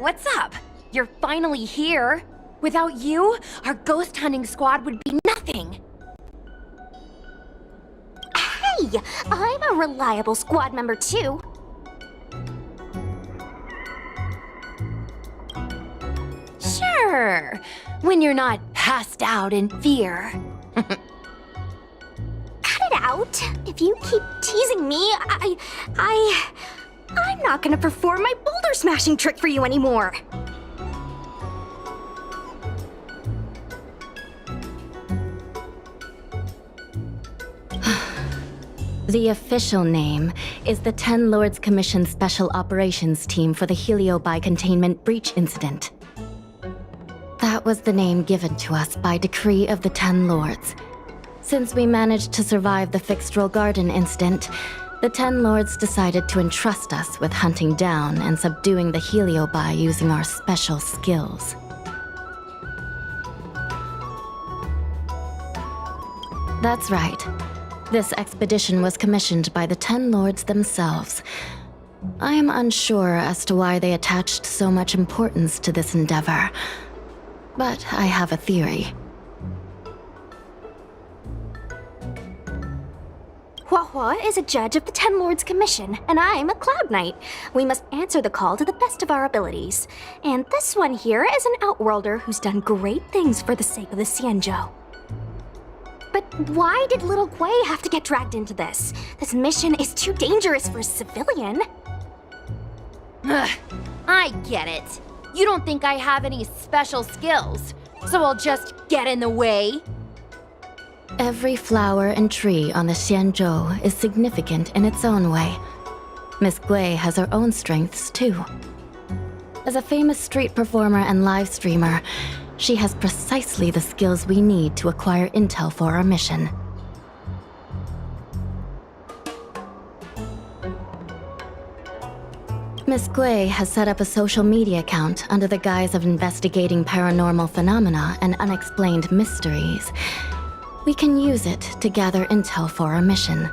what's up? You're finally here. Without you, our ghost hunting squad would be nothing. Hey, I'm a reliable squad member too. Sure, when you're not passed out in fear. Cut it out. If you keep teasing me, I'm not gonna perform my boulder smashing trick for you anymore. The official name is the Ten Lords Commission Special Operations Team for the Heliobi Containment Breach Incident. That was the name given to us by decree of the Ten Lords. Since we managed to survive the Fyxestroll Garden incident, the Ten Lords decided to entrust us with hunting down and subduing the Heliobi using our special skills. That's right. This expedition was commissioned by the Ten Lords themselves. I am unsure as to why they attached so much importance to this endeavor, but I have a theory. Huohuo is a judge of the Ten Lords Commission, and I'm a Cloud Knight. We must answer the call to the best of our abilities. And this one here is an Outworlder who's done great things for the sake of the Xianzhou. But why did little Gui have to get dragged into this? This mission is too dangerous for a civilian. Ugh, I get it. You don't think I have any special skills, so I'll just get in the way? Every flower and tree on the Xianzhou is significant in its own way. Miss Gui has her own strengths, too. As a famous street performer and live streamer, she has precisely the skills we need to acquire intel for our mission. Miss Gui has set up a social media account under the guise of investigating paranormal phenomena and unexplained mysteries. We can use it to gather intel for our mission.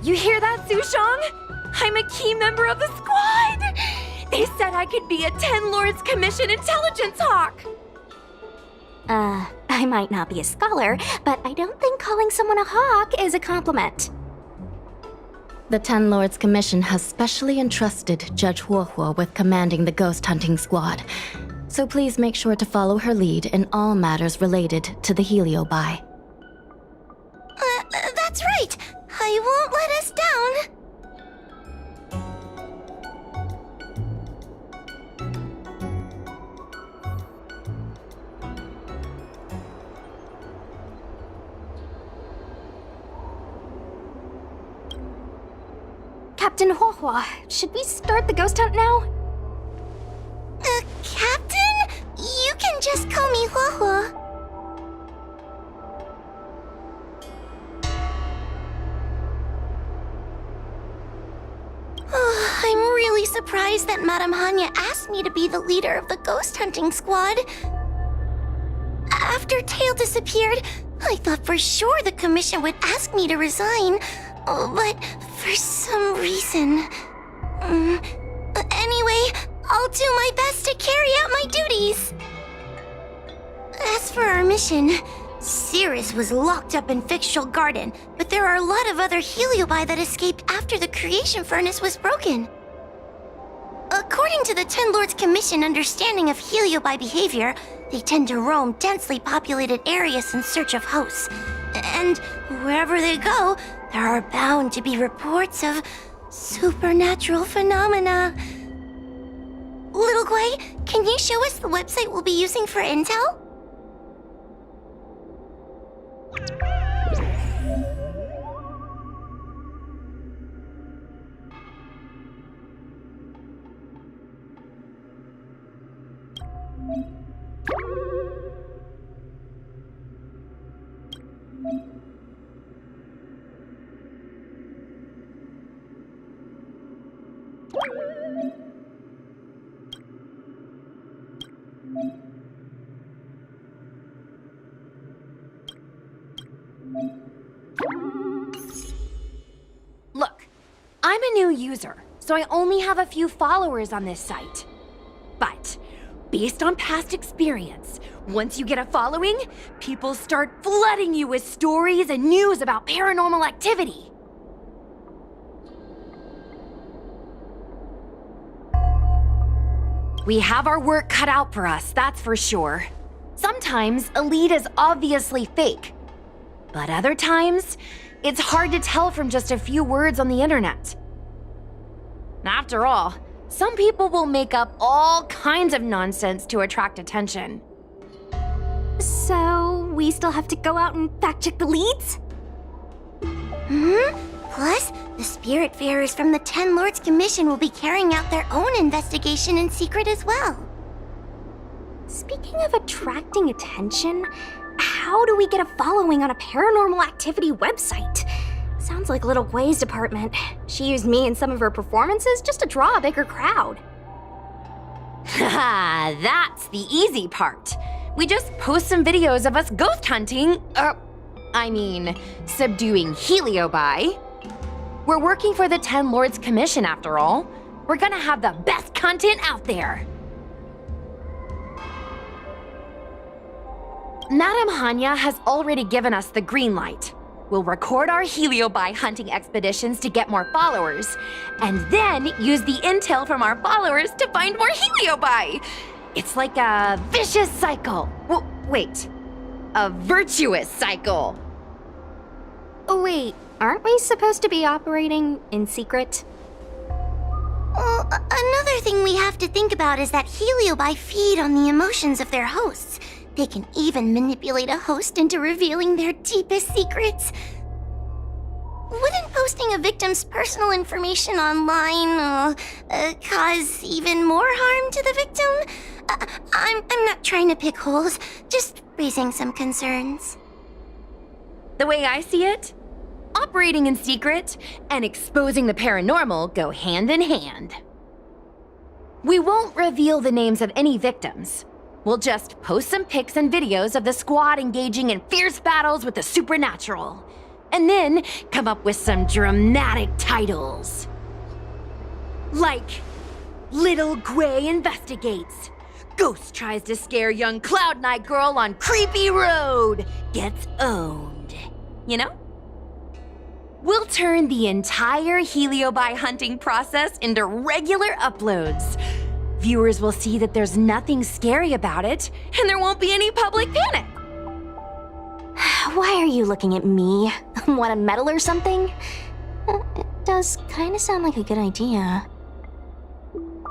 You hear that, Sushong? I'm a key member of the squad! They said I could be a Ten Lords Commission intelligence hawk! I might not be a scholar, but I don't think calling someone a hawk is a compliment. The Ten Lords Commission has specially entrusted Judge Huohuo with commanding the ghost hunting squad, so please make sure to follow her lead in all matters related to the Heliobi. That's right! I won't let us down! Captain Huohuo, should we start the ghost hunt now? Captain? You can just call me Huohuo. Oh, I'm really surprised that Madame Hanya asked me to be the leader of the ghost hunting squad. After Tail disappeared, I thought for sure the commission would ask me to resign. But for some reason... Anyway, I'll do my best to carry out my duties. As for our mission, Cirrus was locked up in Fyxestroll Garden, but there are a lot of other Heliobi that escaped after the creation furnace was broken. According to the Ten Lords Commission understanding of Heliobi behavior, they tend to roam densely populated areas in search of hosts. And wherever they go, there are bound to be reports of supernatural phenomena. Little Gui, can you show us the website we'll be using for intel? Look, I'm a new user, so I only have a few followers on this site. But based on past experience, once you get a following, people start flooding you with stories and news about paranormal activity. We have our work cut out for us, that's for sure. Sometimes a lead is obviously fake, but other times, it's hard to tell from just a few words on the internet. After all, some people will make up all kinds of nonsense to attract attention. So, we still have to go out and fact-check the leads? Plus, the Spiritfarers from the Ten Lords Commission will be carrying out their own investigation in secret as well. Speaking of attracting attention, how do we get a following on a paranormal activity website? Sounds like Little Gui's department. She used me in some of her performances just to draw a bigger crowd. Haha, that's the easy part. We just post some videos of us ghost hunting, subduing Heliobi. We're working for the Ten Lords Commission after all. We're gonna have the best content out there. Madame Hanya has already given us the green light. We'll record our Heliobi hunting expeditions to get more followers, and then use the intel from our followers to find more Heliobi. It's like a vicious cycle. Wait, a virtuous cycle. Oh wait, aren't we supposed to be operating in secret? Well, another thing we have to think about is that Heliobi feed on the emotions of their hosts. They can even manipulate a host into revealing their deepest secrets. Wouldn't posting a victim's personal information online cause even more harm to the victim? I'm not trying to pick holes, just raising some concerns. The way I see it, operating in secret and exposing the paranormal go hand in hand. We won't reveal the names of any victims. We'll just post some pics and videos of the squad engaging in fierce battles with the supernatural. And then come up with some dramatic titles. Like, Little Gui investigates. Ghost tries to scare young Cloud Knight girl on creepy road. Gets owned. You know? We'll turn the entire Heliobi hunting process into regular uploads. Viewers will see that there's nothing scary about it, and there won't be any public panic. Why are you looking at me? Want a medal or something? It does kind of sound like a good idea.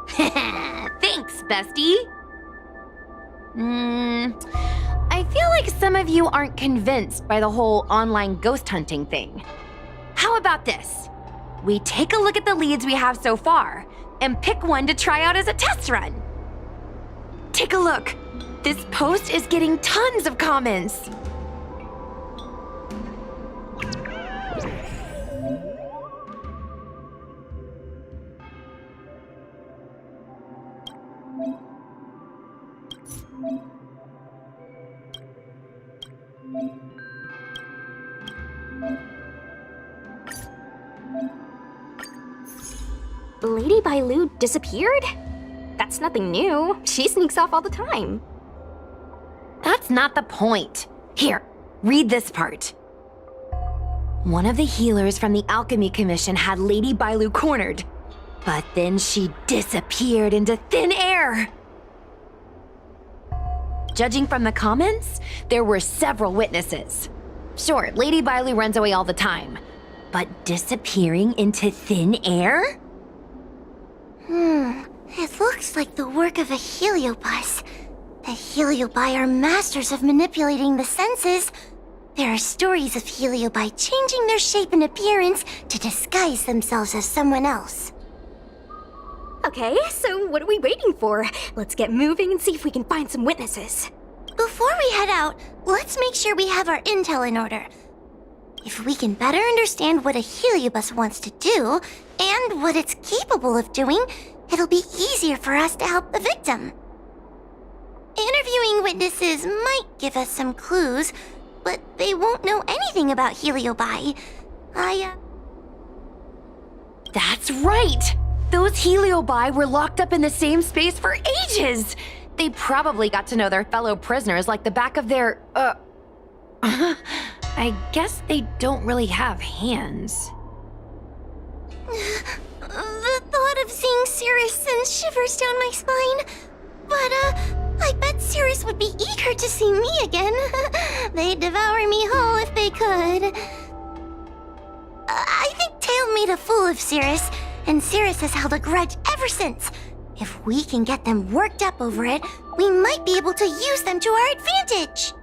Thanks, bestie. I feel like some of you aren't convinced by the whole online ghost hunting thing. How about this? We take a look at the leads we have so far and pick one to try out as a test run. Take a look. This post is getting tons of comments. Lady Bailu disappeared? That's nothing new. She sneaks off all the time. That's not the point. Here, read this part. One of the healers from the Alchemy Commission had Lady Bailu cornered, but then she disappeared into thin air. Judging from the comments, there were several witnesses. Sure, Lady Bailu runs away all the time, but disappearing into thin air? It looks like the work of a heliobus. The Heliobi are masters of manipulating the senses. There are stories of Heliobi changing their shape and appearance to disguise themselves as someone else. Okay, so what are we waiting for? Let's get moving and see if we can find some witnesses. Before we head out, let's make sure we have our intel in order. If we can better understand what a heliobus wants to do, and what it's capable of doing, it'll be easier for us to help the victim. Interviewing witnesses might give us some clues, but they won't know anything about Heliobi. That's right! Those Heliobi were locked up in the same space for ages! They probably got to know their fellow prisoners like the back of their, I guess they don't really have hands. The thought of seeing Cirrus sends shivers down my spine. But, I bet Cirrus would be eager to see me again. They'd devour me whole if they could. I think Tail made a fool of Cirrus, and Cirrus has held a grudge ever since. If we can get them worked up over it, we might be able to use them to our advantage.